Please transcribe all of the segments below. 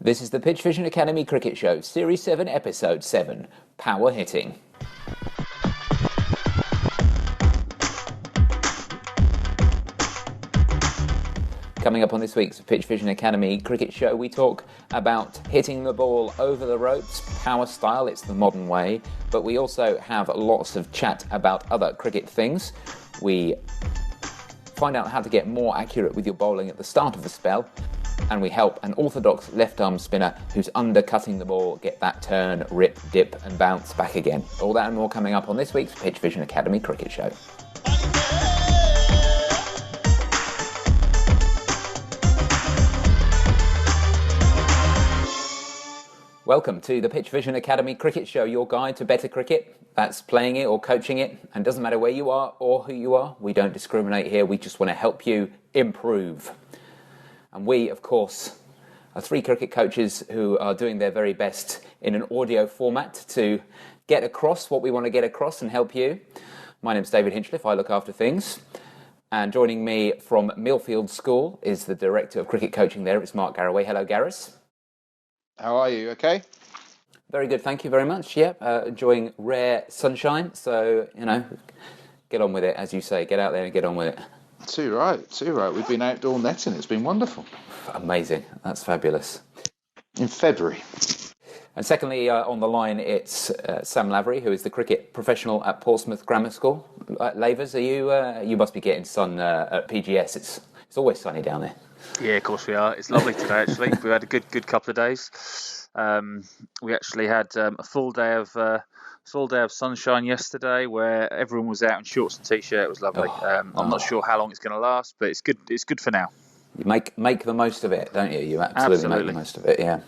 This is the PitchVision Academy Cricket Show, Series 7, Episode 7, Power Hitting. Coming up on this week's PitchVision Academy Cricket Show, we talk about hitting the ball over the ropes, power style, it's the modern way, but we also have lots of chat about other cricket things. We find out how to get more accurate with your bowling at the start of the spell, and we help an orthodox left-arm spinner who's undercutting the ball get that turn, rip, dip and bounce back again. All that and more coming up on this week's PitchVision Academy Cricket Show. Welcome to the PitchVision Academy Cricket Show, your guide to better cricket. That's playing it or coaching it, and doesn't matter where you are or who you are. We don't discriminate here, we just want to help you improve. And we, of course, are three cricket coaches who are doing their very best in an audio format to get across what we want to get across and help you. My name's David Hinchliffe, I look after things. And joining me from Millfield School is the Director of Cricket Coaching there, it's Mark Garaway. Hello, Gareth. How are you? Okay? Very good, thank you very much. Yeah, enjoying rare sunshine. So, get on with it, as you say. Get out there and get on with it. Too right. We've been outdoor netting. It's been wonderful. Amazing. That's fabulous. In February. And secondly, on the line, it's Sam Lavery, who is the cricket professional at Portsmouth Grammar School. Lavers, are you? You must be getting sun at PGS. It's always sunny down there. Yeah, of course we are. It's lovely today, actually. We've had a good couple of days. We actually had a full day of sunshine yesterday, where everyone was out in shorts and t-shirt. It was lovely. I'm not sure how long it's going to last, but it's good. It's good for now. You make the most of it, don't you? You absolutely make the most of it. Yeah.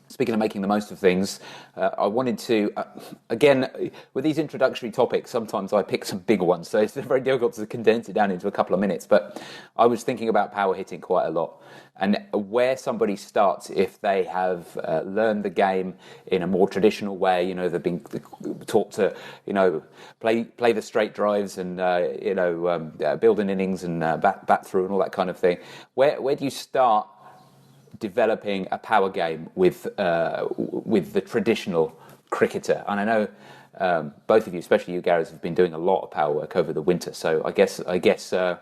Speaking of making the most of things, I wanted to, again, with these introductory topics, sometimes I pick some bigger ones, so it's very difficult to condense it down into a couple of minutes, but I was thinking about power hitting quite a lot, and where somebody starts if they have learned the game in a more traditional way, they've been taught to, play the straight drives and, build an innings and bat through and all that kind of thing. Where do you start developing a power game with the traditional cricketer? And I know both of you, especially you, Gareth, have been doing a lot of power work over the winter. So I guess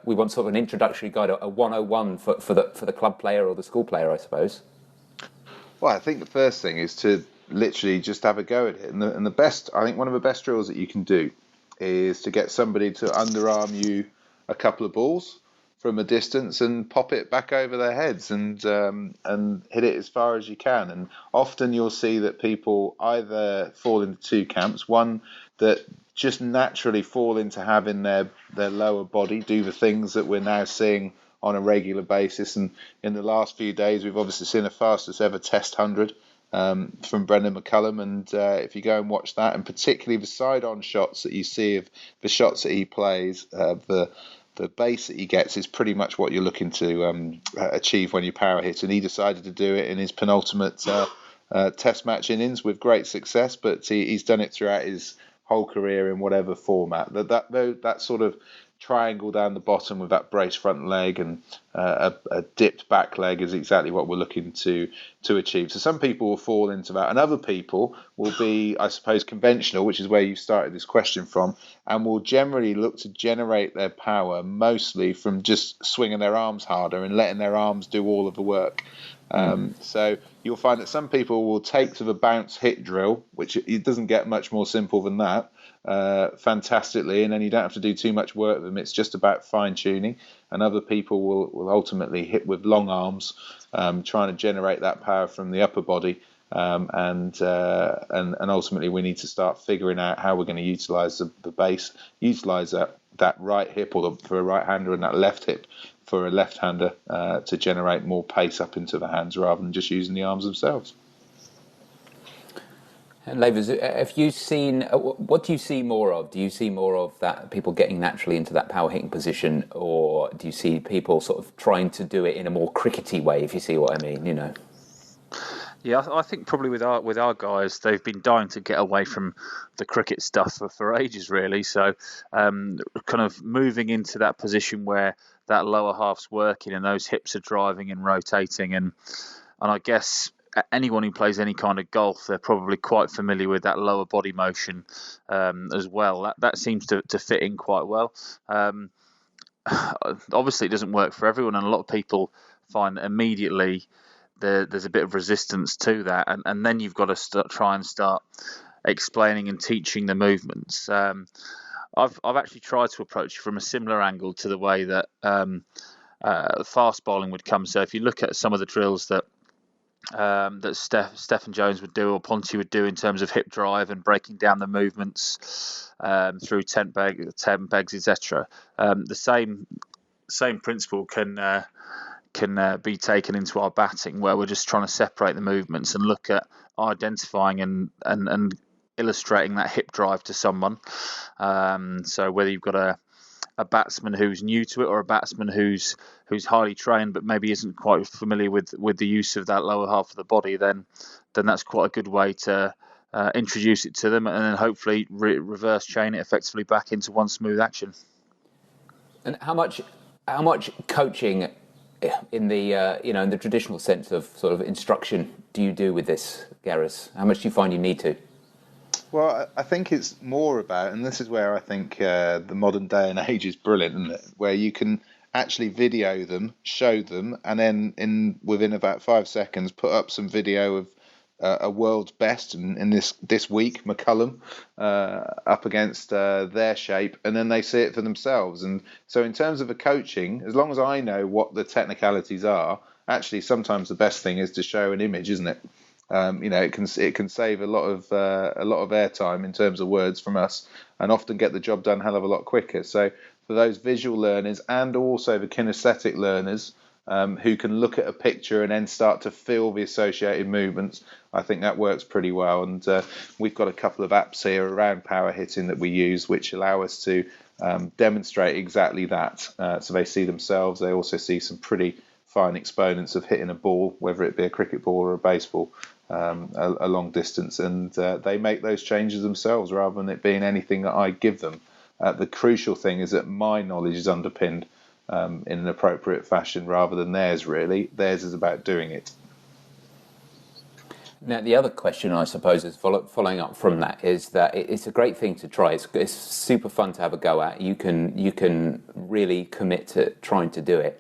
we want sort of an introductory guide, a 101 for the club player or the school player, I suppose. Well, I think the first thing is to literally just have a go at it. And the best, I think one of the best drills that you can do is to get somebody to underarm you a couple of balls from a distance and pop it back over their heads and hit it as far as you can. And often you'll see that people either fall into two camps. One, that just naturally fall into having their lower body do the things that we're now seeing on a regular basis. And in the last few days, we've obviously seen a fastest ever Test 100 from Brendan McCullum. And if you go and watch that, and particularly the side-on shots that you see of the shots that he plays, the base that he gets is pretty much what you're looking to achieve when you power hit. And he decided to do it in his penultimate Test match innings with great success, but he's done it throughout his whole career in whatever format. That sort of triangle down the bottom with that brace front leg and a dipped back leg is exactly what we're looking to achieve. So some people will fall into that, and other people will be, I suppose, conventional, which is where you started this question from, and will generally look to generate their power mostly from just swinging their arms harder and letting their arms do all of the work. So you'll find that some people will take to the bounce hit drill, which it doesn't get much more simple than that, fantastically, and then you don't have to do too much work with them. It's just about fine tuning. And other people will ultimately hit with long arms, trying to generate that power from the upper body. And ultimately we need to start figuring out how we're going to utilize the base, utilize that right hip for a right hander and that left hip for a left hander to generate more pace up into the hands rather than just using the arms themselves. And Lavers, have you seen, what do you see more of? Do you see more of that people getting naturally into that power hitting position, or do you see people sort of trying to do it in a more crickety way, if you see what I mean, Yeah, I think probably with our guys, they've been dying to get away from the cricket stuff for ages, really. So kind of moving into that position where that lower half's working and those hips are driving and rotating. And I guess anyone who plays any kind of golf, they're probably quite familiar with that lower body motion as well. That seems to fit in quite well. Obviously, it doesn't work for everyone, and a lot of people find that immediately there's a bit of resistance to that, and then you've got to try and start explaining and teaching the movements. I've actually tried to approach it from a similar angle to the way that fast bowling would come. So if you look at some of the drills that Stephen Jones would do or Ponty would do in terms of hip drive and breaking down the movements through tent pegs, etc. The same principle can be taken into our batting, where we're just trying to separate the movements and look at identifying and illustrating that hip drive to someone. So whether you've got a batsman who's new to it or a batsman who's highly trained but maybe isn't quite familiar with the use of that lower half of the body, then that's quite a good way to introduce it to them, and then hopefully reverse chain it effectively back into one smooth action. And how much coaching in the in the traditional sense of sort of instruction do you do with this, Gareth? How much do you find you need to? Well, I think it's more about, and this is where I think the modern day and age is brilliant, isn't it? Where you can actually video them, show them, and then within about 5 seconds put up some video of a world's best, in this week, McCullum, up against their shape, and then they see it for themselves. And so in terms of the coaching, as long as I know what the technicalities are, actually sometimes the best thing is to show an image, isn't it? It can save a lot of airtime in terms of words from us, and often get the job done a hell of a lot quicker. So for those visual learners and also the kinesthetic learners who can look at a picture and then start to feel the associated movements, I think that works pretty well. And we've got a couple of apps here around power hitting that we use, which allow us to demonstrate exactly that. So they see themselves. They also see some pretty fine exponents of hitting a ball, whether it be a cricket ball or a baseball, a long distance, and they make those changes themselves rather than it being anything that I give them. The crucial thing is that my knowledge is underpinned in an appropriate fashion rather than theirs, really. Theirs is about doing it. Now, the other question, I suppose, is following up from that, is that it's a great thing to try. It's super fun to have a go at. You can really commit to trying to do it.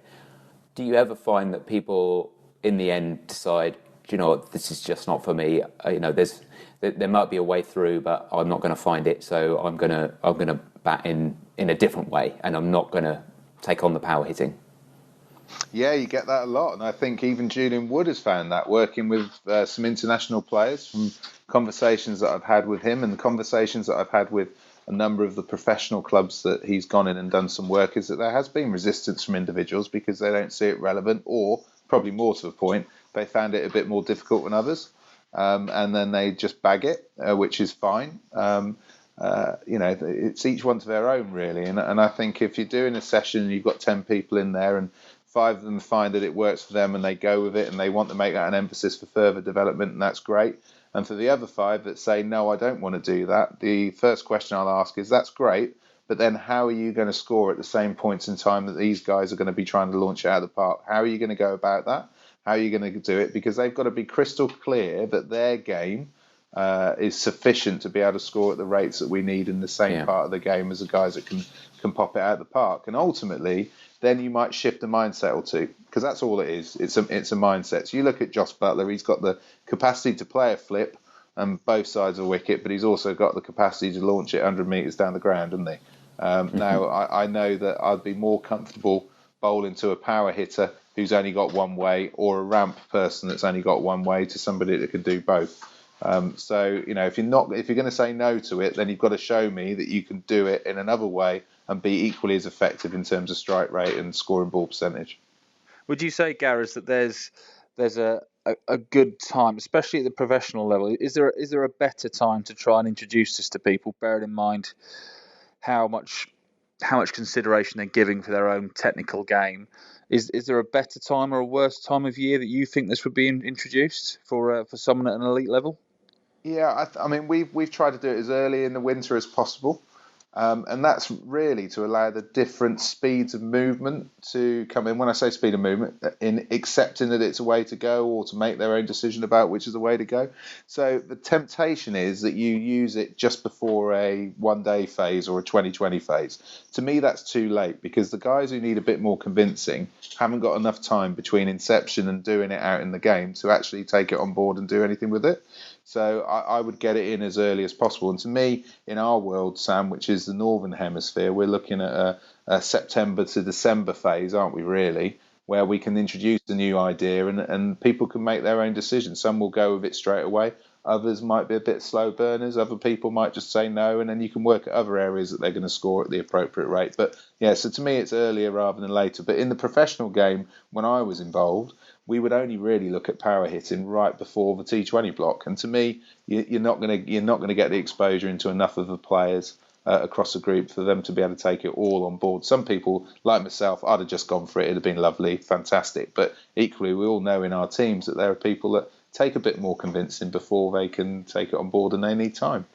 Do you ever find that people, in the end, decide, do you know what, this is just not for me? There might be a way through, but I'm not going to find it. So I'm gonna bat in a different way, and I'm not going to take on the power hitting. Yeah, you get that a lot, and I think even Julian Wood has found that, working with some international players, from conversations that I've had with him and the conversations that I've had with a number of the professional clubs that he's gone in and done some work, is that there has been resistance from individuals because they don't see it relevant, or probably more to the point, they found it a bit more difficult than others, and then they just bag it, which is fine. It's each one to their own, really. And I think if you're doing a session and you've got 10 people in there and 5 of them find that it works for them and they go with it and they want to make that an emphasis for further development, and that's great. And for the other 5 that say, no, I don't want to do that, the first question I'll ask is, that's great, but then how are you going to score at the same points in time that these guys are going to be trying to launch it out of the park? How are you going to go about that? How are you going to do it? Because they've got to be crystal clear that their game is sufficient to be able to score at the rates that we need in the same part of the game as the guys that can pop it out of the park. And ultimately, then you might shift the mindset or two, because that's all it is. It's a mindset. So you look at Josh Butler, he's got the capacity to play a flip on both sides of the wicket, but he's also got the capacity to launch it 100 metres down the ground, hasn't he? Now, I know that I'd be more comfortable bowling to a power hitter who's only got one way, or a ramp person that's only got one way, to somebody that can do both. So, if you're going to say no to it, then you've got to show me that you can do it in another way and be equally as effective in terms of strike rate and scoring ball percentage. Would you say, Gareth, that there's a good time, especially at the professional level? Is there a better time to try and introduce this to people, bearing in mind how much consideration they're giving for their own technical game? Is there a better time or a worse time of year that you think this would be introduced for someone at an elite level? Yeah, I mean, we've tried to do it as early in the winter as possible. And that's really to allow the different speeds of movement to come in. When I say speed of movement, in accepting that it's a way to go, or to make their own decision about which is the way to go. So the temptation is that you use it just before a one-day phase or a 2020 phase. To me, that's too late, because the guys who need a bit more convincing haven't got enough time between inception and doing it out in the game to actually take it on board and do anything with it. So I would get it in as early as possible. And to me, in our world, Sam, which is the Northern Hemisphere, we're looking at a September to December phase, aren't we, really, where we can introduce a new idea and people can make their own decisions. Some will go with it straight away. Others might be a bit slow burners. Other people might just say no, and then you can work at other areas that they're going to score at the appropriate rate. But yeah, so to me, it's earlier rather than later. But in the professional game, when I was involved, we would only really look at power hitting right before the T20 block. And to me, you're not going to get the exposure into enough of the players across the group for them to be able to take it all on board. Some people, like myself, I'd have just gone for it. It'd have been lovely, fantastic. But equally, we all know in our teams that there are people that take a bit more convincing before they can take it on board, and they need time.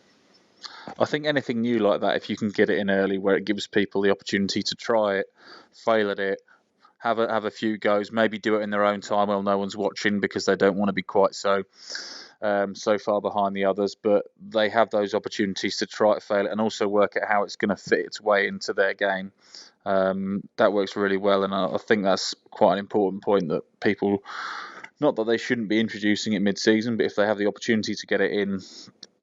I think anything new like that, if you can get it in early, where it gives people the opportunity to try it, fail at it, have a few goes, maybe do it in their own time while no one's watching, because they don't want to be quite so far behind the others, but they have those opportunities to try it, fail it, and also work out how it's going to fit its way into their game. That works really well, and I think that's quite an important point, that people, not that they shouldn't be introducing it mid-season, but if they have the opportunity to get it in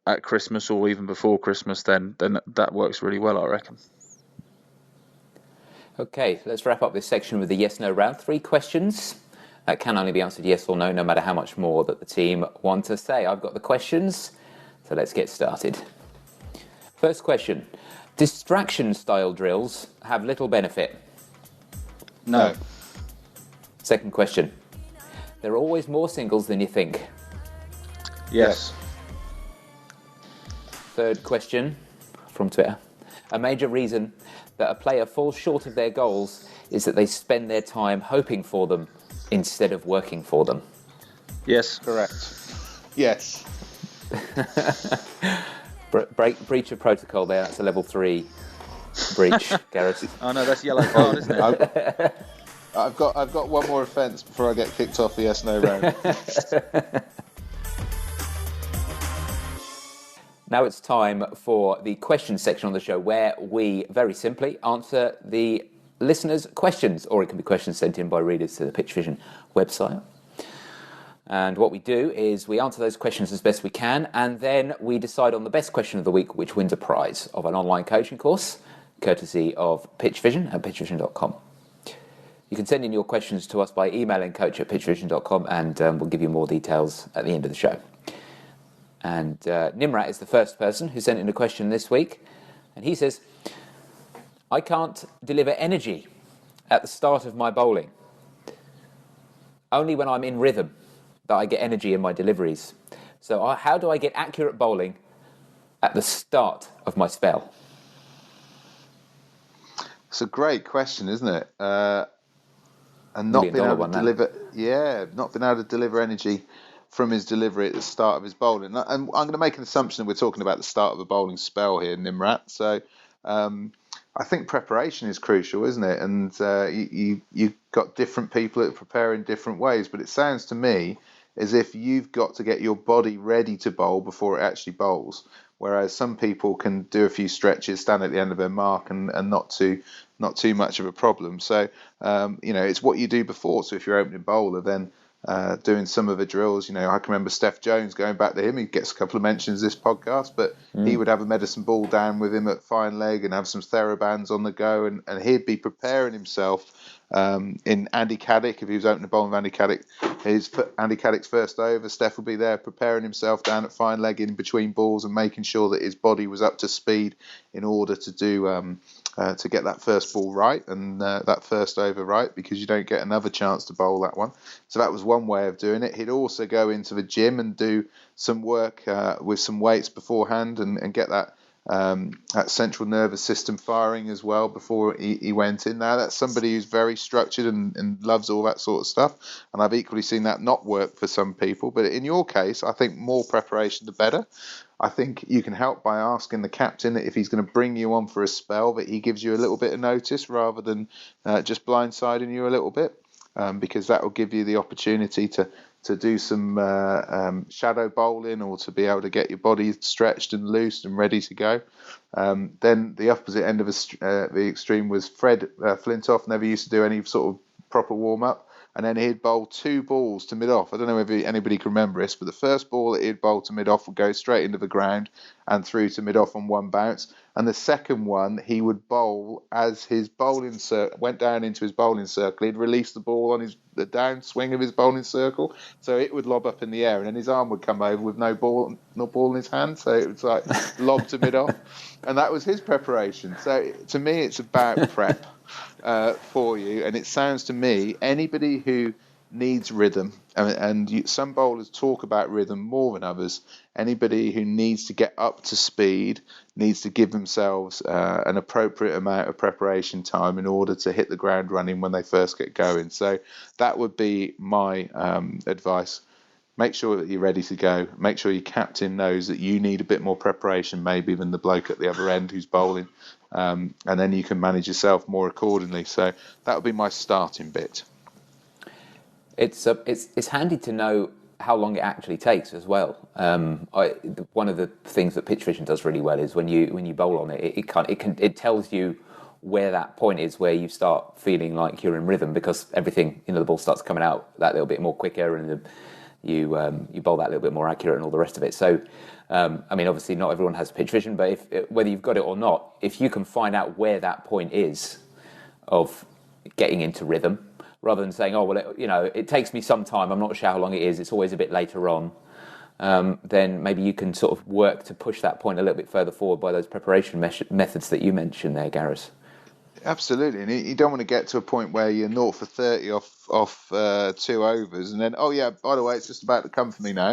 at Christmas or even before Christmas, then that works really well, I reckon. Okay, let's wrap up this section with the yes-no round. 3 questions that can only be answered yes or no, no matter how much more that the team want to say. I've got the questions, so let's get started. First question. Distraction-style drills have little benefit. No. Second question. There are always more singles than you think. Yes. Third question from Twitter. A major reason that a player falls short of their goals is that they spend their time hoping for them instead of working for them. Yes. Correct. Yes. Breach of protocol there. That's a level 3 breach, Gareth. Oh no, that's yellow card, isn't it? I've got one more offence before I get kicked off the yes/no round. Now it's time for the question section on the show, where we very simply answer the listeners' questions, or it can be questions sent in by readers to the PitchVision website. And what we do is we answer those questions as best we can, and then we decide on the best question of the week, which wins a prize of an online coaching course, courtesy of PitchVision at pitchvision.com. You can send in your questions to us by emailing coach@pitchvision.com, and we'll give you more details at the end of the show. And Nimrat is the first person who sent in a question this week, and he says, I can't deliver energy at the start of my bowling. Only when I'm in rhythm that I get energy in my deliveries. So how do I get accurate bowling at the start of my spell? It's a great question, isn't it? And not being able to deliver energy from his delivery at the start of his bowling. And I'm going to make an assumption that we're talking about the start of a bowling spell here, Nimrat. So I think preparation is crucial, isn't it? And you've got different people that prepare in different ways, but it sounds to me as if you've got to get your body ready to bowl before it actually bowls. Whereas some people can do a few stretches, stand at the end of their mark, and not too much of a problem. So it's what you do before. So if you're opening bowler, then doing some of the drills, I can remember Steph Jones, going back to him, he gets a couple of mentions this podcast, but he would have a medicine ball down with him at fine leg and have some TheraBands on the go, and he'd be preparing himself in Andy Caddick. If he was opening a bowl with Andy Caddick's first over, Steph would be there preparing himself down at fine leg in between balls and making sure that his body was up to speed in order to do to get that first ball right and that first over right, because you don't get another chance to bowl that one. So that was one way of doing it. He'd also go into the gym and do some work with some weights beforehand and get that that central nervous system firing as well before he went in. Now, that's somebody who's very structured and loves all that sort of stuff, and I've equally seen that not work for some people. But in your case, I think more preparation the better. I think you can help by asking the captain that if he's going to bring you on for a spell, that he gives you a little bit of notice rather than just blindsiding you a little bit, because that will give you the opportunity to do some shadow bowling, or to be able to get your body stretched and loose and ready to go. Then the opposite end of the extreme was Fred Flintoff. Never used to do any sort of proper warm-up. And then he'd bowl 2 balls to mid-off. I don't know if anybody can remember this, but the first ball that he'd bowl to mid-off would go straight into the ground and through to mid-off on 1 bounce. And the second one, he would bowl as his bowling went down into his bowling circle. He'd release the ball on the downswing of his bowling circle, so it would lob up in the air, and then his arm would come over with no ball in his hand, so it was like lob to mid-off. And that was his preparation. So to me, it's about prep. For you, and it sounds to me anybody who needs rhythm, and some bowlers talk about rhythm more than others. Anybody who needs to get up to speed needs to give themselves an appropriate amount of preparation time in order to hit the ground running when they first get going. So that would be my advice. Make sure that you're ready to go. Make sure your captain knows that you need a bit more preparation maybe than the bloke at the other end who's bowling. And then you can manage yourself more accordingly. So that would be my starting bit. It's handy to know how long it actually takes as well. One of the things that PitchVision does really well is when you bowl on it, it tells you where that point is where you start feeling like you're in rhythm, because everything, the ball starts coming out that little bit more quicker, and you bowl that little bit more accurate and all the rest of it. So, obviously not everyone has PitchVision, but whether you've got it or not, if you can find out where that point is of getting into rhythm, rather than saying, it takes me some time, I'm not sure how long it is, it's always a bit later on, then maybe you can sort of work to push that point a little bit further forward by those preparation methods that you mentioned there, Gareth. Absolutely, and you don't want to get to a point where you're 0 for 30 off 2 overs, and then by the way, it's just about to come for me now.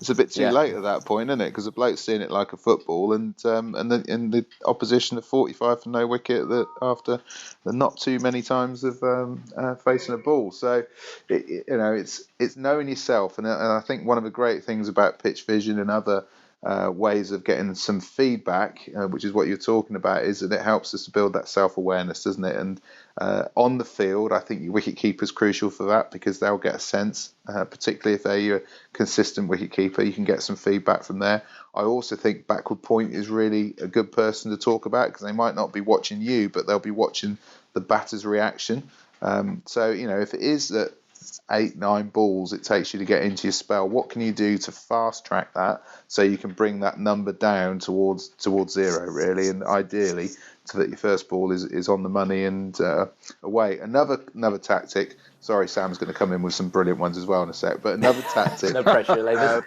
It's a bit too late at that point, isn't it? Because the bloke's seeing it like a football, and the opposition are 45 for no wicket after the not too many times of facing a ball. So it's knowing yourself, and I think one of the great things about PitchVision and other ways of getting some feedback, which is what you're talking about, is that it helps us to build that self-awareness, doesn't it? And on the field, I think your wicket keeper is crucial for that, because they'll get a sense, particularly if they're your consistent wicket keeper, you can get some feedback from there. I also think backward point is really a good person to talk about, because they might not be watching you, but they'll be watching the batter's reaction. So if it is that 8-9 balls it takes you to get into your spell, what can you do to fast track that so you can bring that number down towards 0, really, and ideally so that your first ball is on the money and away. Another tactic, sorry, Sam's going to come in with some brilliant ones as well in a sec, but another tactic no pressure, ladies.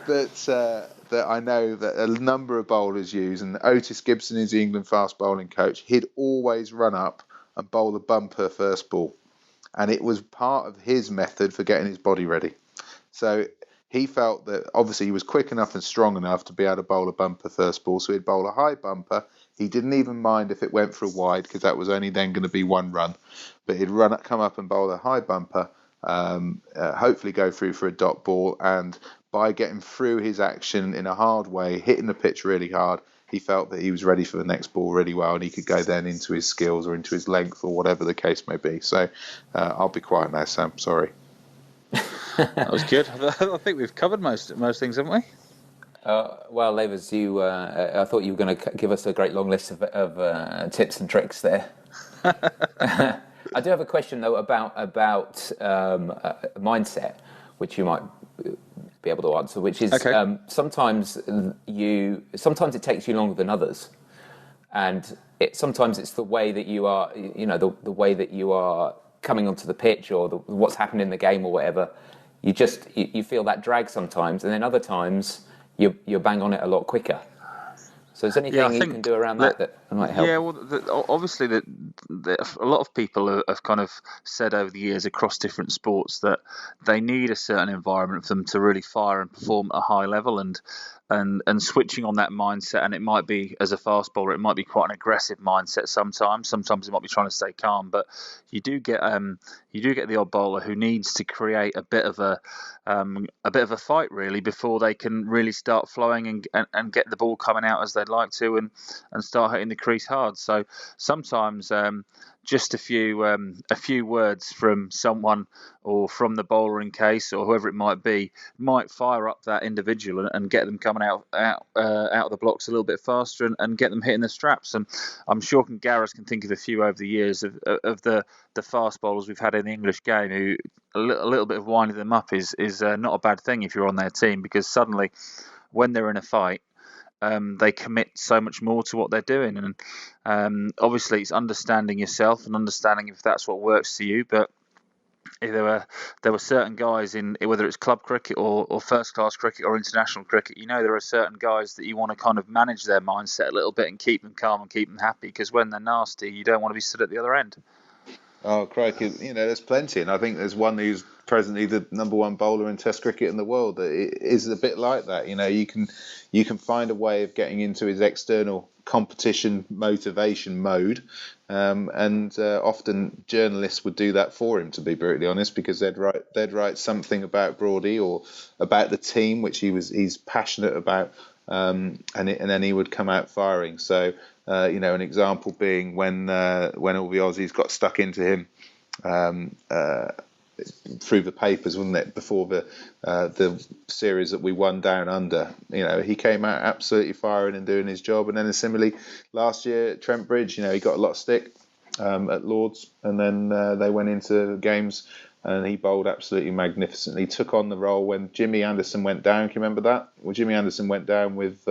that I know that a number of bowlers use, and Otis Gibson is the England fast bowling coach, he'd always run up and bowl a bumper first ball. And it was part of his method for getting his body ready. So he felt that obviously he was quick enough and strong enough to be able to bowl a bumper first ball. So he'd bowl a high bumper. He didn't even mind if it went for a wide, because that was only then going to be 1 run. But he'd come up and bowl a high bumper, hopefully go through for a dot ball. And by getting through his action in a hard way, hitting the pitch really hard, he felt that he was ready for the next ball really well, and he could go then into his skills or into his length or whatever the case may be. So I'll be quiet now, Sam. Sorry. That was good. I think we've covered most things, haven't we? Well, Lavers, I thought you were going to give us a great long list of tips and tricks there. I do have a question though about mindset, which you might be able to answer, which is sometimes it takes you longer than others, and sometimes it's the way that you are, the way that you are coming onto the pitch, or what's happened in the game or whatever. You feel that drag sometimes, and then other times you're bang on it a lot quicker. So is there anything you can do around that might help? Yeah, well, obviously a lot of people have kind of said over the years across different sports that they need a certain environment for them to really fire and perform at a high level, and switching on that mindset, and it might be, as a fast bowler, it might be quite an aggressive mindset sometimes it might be trying to stay calm, but you do get the odd bowler who needs to create a bit of a fight really before they can really start flowing and get the ball coming out as they'd like to, and start hitting the crease hard. So sometimes just a few words from someone, or from the bowler in case, or whoever it might be, might fire up that individual and get them coming out of the blocks a little bit faster, and get them hitting the straps. And I'm sure Gareth can think of a few over the years of the fast bowlers we've had in the English game who a little bit of winding them up is not a bad thing if you're on their team, because suddenly when they're in a fight, they commit so much more to what they're doing. And obviously it's understanding yourself and understanding if that's what works to you. But if there were certain guys in, whether it's club cricket or first class cricket or international cricket, there are certain guys that you want to kind of manage their mindset a little bit and keep them calm and keep them happy, because when they're nasty, you don't want to be stood at the other end. Oh, crikey, there's plenty, and I think there's one who's presently the number one bowler in Test cricket in the world that is a bit like that. You can find a way of getting into his external competition motivation mode, and often journalists would do that for him, to be brutally honest, because they'd write something about Broady or about the team which he's passionate about, and then he would come out firing. So. An example being when all the Aussies got stuck into him through the papers, wasn't it? Before the series that we won down under, he came out absolutely firing and doing his job. And then similarly, last year at Trent Bridge, he got a lot of stick at Lords, and then they went into games and he bowled absolutely magnificently. Took on the role when Jimmy Anderson went down. Can you remember that? When Jimmy Anderson went down with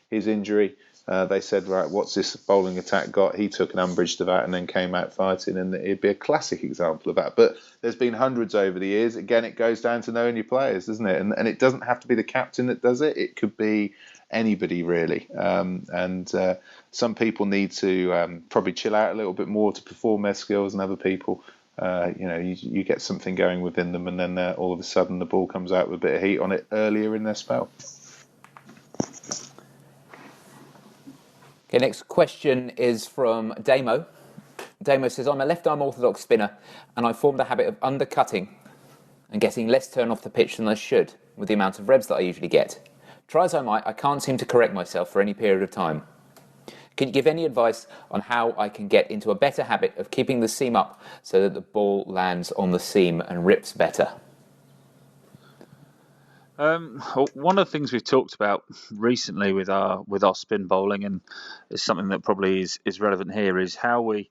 his injury. They said, right, what's this bowling attack got? He took an umbrage to that and then came out fighting, and it'd be a classic example of that. But there's been hundreds over the years. Again, it goes down to knowing your players, doesn't it? And it doesn't have to be the captain that does it. It could be anybody, really. And some people need to probably chill out a little bit more to perform their skills, and other people, you get something going within them, and then all of a sudden the ball comes out with a bit of heat on it earlier in their spell. Okay, next question is from Damo. Damo says, I'm a left-arm orthodox spinner, and I formed a habit of undercutting and getting less turn off the pitch than I should with the amount of revs that I usually get. Try as I might, I can't seem to correct myself for any period of time. Can you give any advice on how I can get into a better habit of keeping the seam up so that the ball lands on the seam and rips better? One of the things we've talked about recently with our spin bowling, and is something that probably is relevant here, is how we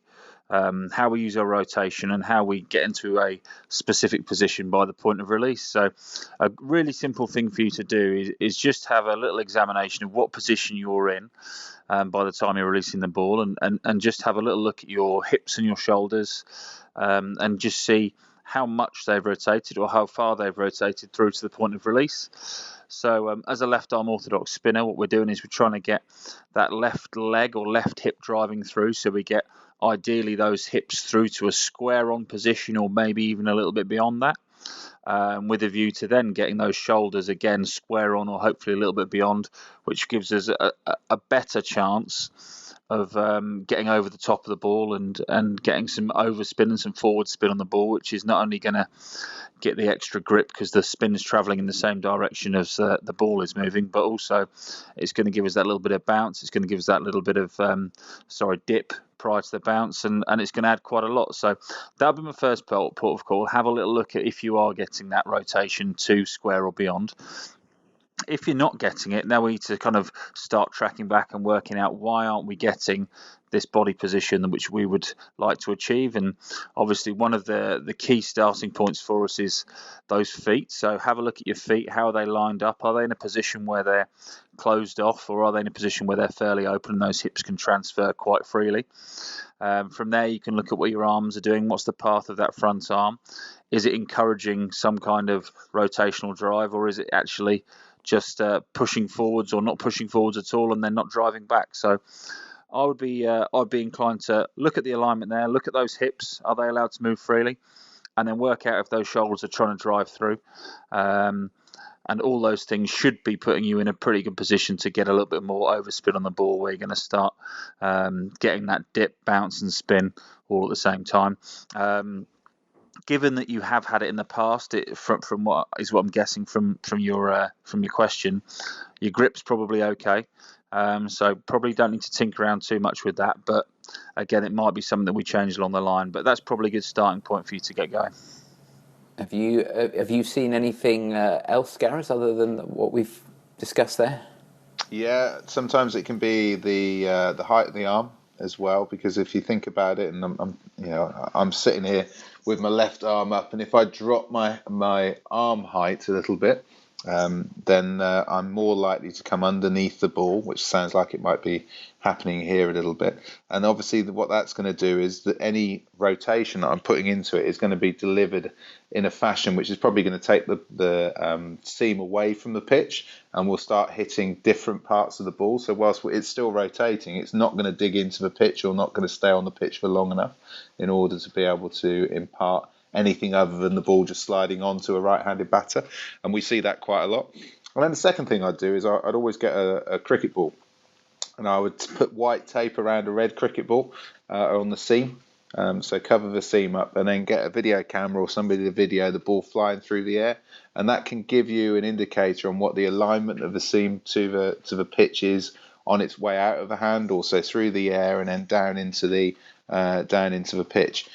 use our rotation and how we get into a specific position by the point of release. So a really simple thing for you to do is just have a little examination of what position you're in by the time you're releasing the ball, and just have a little look at your hips and your shoulders, and just see how much they've rotated or how far they've rotated through to the point of release. So as a left-arm orthodox spinner, what we're doing is we're trying to get that left leg or left hip driving through, so we get ideally those hips through to a square-on position, or maybe even a little bit beyond that, with a view to then getting those shoulders again square on, or hopefully a little bit beyond, which gives us a better chance of getting over the top of the ball and getting some overspin and some forward spin on the ball, which is not only going to get the extra grip because the spin is travelling in the same direction as the ball is moving, but also it's going to give us that little bit of bounce. It's going to give us that little bit of dip prior to the bounce, and it's going to add quite a lot. So that'll be my first port of call. Have a little look at if you are getting that rotation to square or beyond. If you're not getting it, now we need to kind of start tracking back and working out why aren't we getting this body position which we would like to achieve. And obviously one of the key starting points for us is those feet. So have a look at your feet. How are they lined up? Are they in a position where they're closed off, or are they in a position where they're fairly open and those hips can transfer quite freely? From there you can look at what your arms are doing. What's the path of that front arm? Is it encouraging some kind of rotational drive, or is it actually just pushing forwards or not pushing forwards at all and then not driving back? So I'd be inclined to look at the alignment there, look at those hips. Are they allowed to move freely? And then work out if those shoulders are trying to drive through. And all those things should be putting you in a pretty good position to get a little bit more overspin on the ball, where you're going to start getting that dip, bounce, and spin all at the same time. Given that you have had it in the past, from what I'm guessing from your question, your grip's probably okay. So probably don't need to tinker around too much with that. But again, it might be something that we change along the line. But that's probably a good starting point for you to get going. Have you seen anything else, Gareth, other than what we've discussed there? Yeah, sometimes it can be the height of the arm as well, because if you think about it, and I'm sitting here with my left arm up, and if I drop my arm height a little bit, then I'm more likely to come underneath the ball, which sounds like it might be happening here a little bit. And obviously what that's going to do is that any rotation that I'm putting into it is going to be delivered in a fashion which is probably going to take the seam away from the pitch, and we'll start hitting different parts of the ball. So whilst it's still rotating, it's not going to dig into the pitch or not going to stay on the pitch for long enough in order to be able to impart anything other than the ball just sliding onto a right-handed batter. And we see that quite a lot. And then the second thing I'd do is I'd always get a cricket ball, and I would put white tape around a red cricket ball on the seam. So cover the seam up, and then get a video camera or somebody to video the ball flying through the air, and that can give you an indicator on what the alignment of the seam to the pitch is on its way out of the hand, also through the air, and then down into the pitch.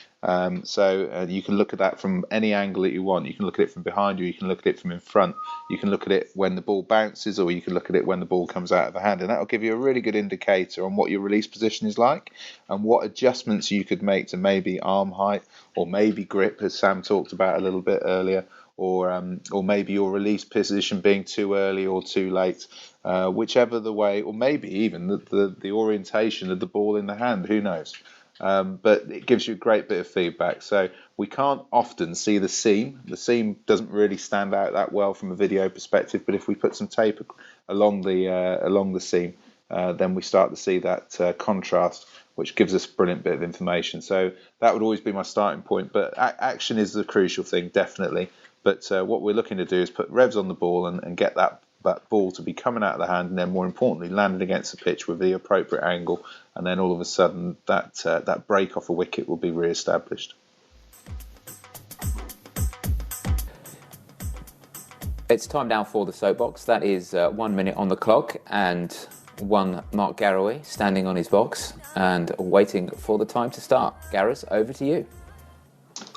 So you can look at that from any angle that you want. You can look at it from behind you, you can look at it from in front, you can look at it when the ball bounces, or you can look at it when the ball comes out of the hand, and that will give you a really good indicator on what your release position is like and what adjustments you could make to maybe arm height or maybe grip, as Sam talked about a little bit earlier, or maybe your release position being too early or too late, whichever the way, or maybe even the orientation of the ball in the hand, who knows. But it gives you a great bit of feedback. So we can't often see the seam. The seam doesn't really stand out that well from a video perspective, but if we put some tape along the seam, then we start to see that contrast, which gives us a brilliant bit of information. So that would always be my starting point. But action is the crucial thing, definitely. But what we're looking to do is put revs on the ball and get that ball to be coming out of the hand, and then more importantly landing against the pitch with the appropriate angle, and then all of a sudden that break off a wicket will be re-established. It's time now for the soapbox. That is 1 minute on the clock, and one Mark Garaway standing on his box and waiting for the time to start. Gareth, over to you.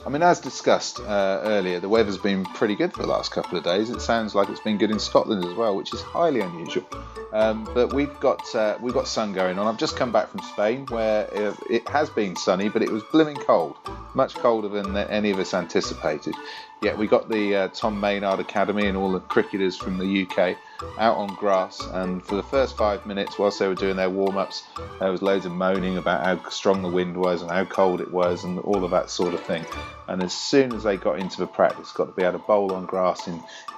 I mean, as discussed earlier, the weather's been pretty good for the last couple of days. It sounds like it's been good in Scotland as well, which is highly unusual. But we've got sun going on. I've just come back from Spain, where it has been sunny, but it was blooming cold, much colder than any of us anticipated. Yet we got the Tom Maynard Academy and all the cricketers from the UK out on grass, and for the first 5 minutes whilst they were doing their warm-ups, there was loads of moaning about how strong the wind was and how cold it was and all of that sort of thing. And as soon as they got into the practice, got to be able to bowl on grass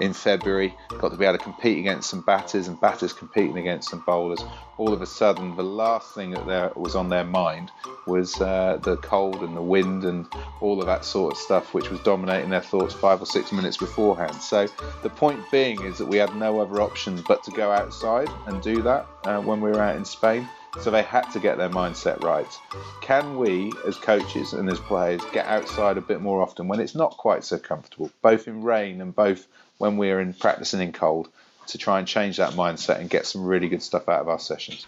in February, got to be able to compete against some batters and batters competing against some bowlers, all of a sudden the last thing that was on their mind was the cold and the wind and all of that sort of stuff, which was dominating their thoughts 5 or 6 minutes beforehand. So the point being is that we had no other option but to go outside and do that when we were out in Spain. So they had to get their mindset right. Can we, as coaches and as players, get outside a bit more often when it's not quite so comfortable, both in rain and both when we're in practicing in cold, to try and change that mindset and get some really good stuff out of our sessions?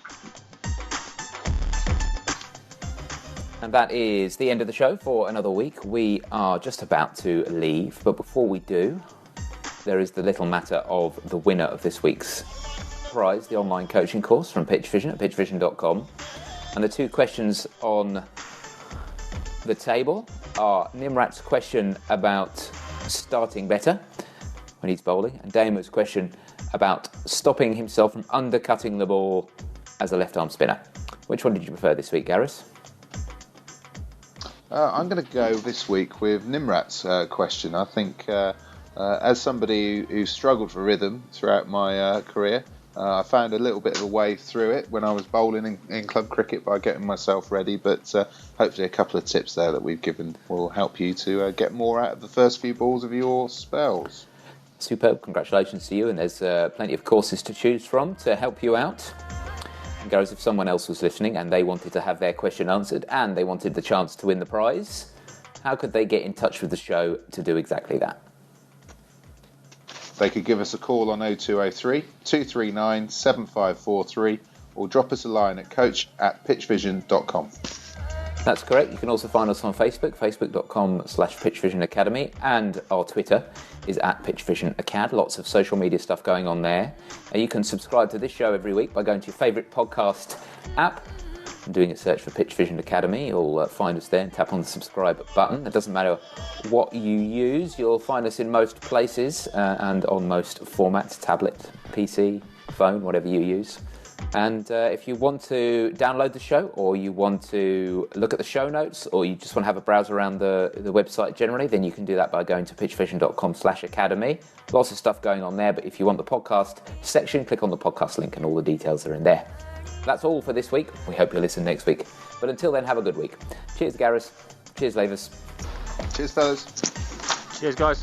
And that is the end of the show for another week. We are just about to leave, but before we do, there is the little matter of the winner of this week's prize, the online coaching course from PitchVision at pitchvision.com. And the two questions on the table are Nimrat's question about starting better when he's bowling, and Damo's question about stopping himself from undercutting the ball as a left-arm spinner. Which one did you prefer this week, Gareth? I'm going to go this week with Nimrat's question. I think as somebody who struggled for rhythm throughout my career, I found a little bit of a way through it when I was bowling in club cricket by getting myself ready, but hopefully a couple of tips there that we've given will help you to get more out of the first few balls of your spells. Superb, congratulations to you, and there's plenty of courses to choose from to help you out. And Gareth, if someone else was listening and they wanted to have their question answered and they wanted the chance to win the prize, how could they get in touch with the show to do exactly that? They could give us a call on 0203 239 7543 or drop us a line at coach@pitchvision.com. That's correct. You can also find us on Facebook, facebook.com/PitchVision Academy, and our Twitter is @PitchVisionAcad. Lots of social media stuff going on there. You can subscribe to this show every week by going to your favourite podcast app and doing a search for PitchVision Academy. You'll find us there and tap on the subscribe button. It doesn't matter what you use, you'll find us in most places and on most formats, tablet, PC, phone, whatever you use. And if you want to download the show, or you want to look at the show notes, or you just want to have a browse around the website generally, then you can do that by going to pitchvision.com/academy. Lots of stuff going on there, but if you want the podcast section, click on the podcast link and all the details are in there. That's all for this week. We hope you'll listen next week. But until then, have a good week. Cheers, Gareth. Cheers, Lavers. Cheers, fellas. Cheers, guys.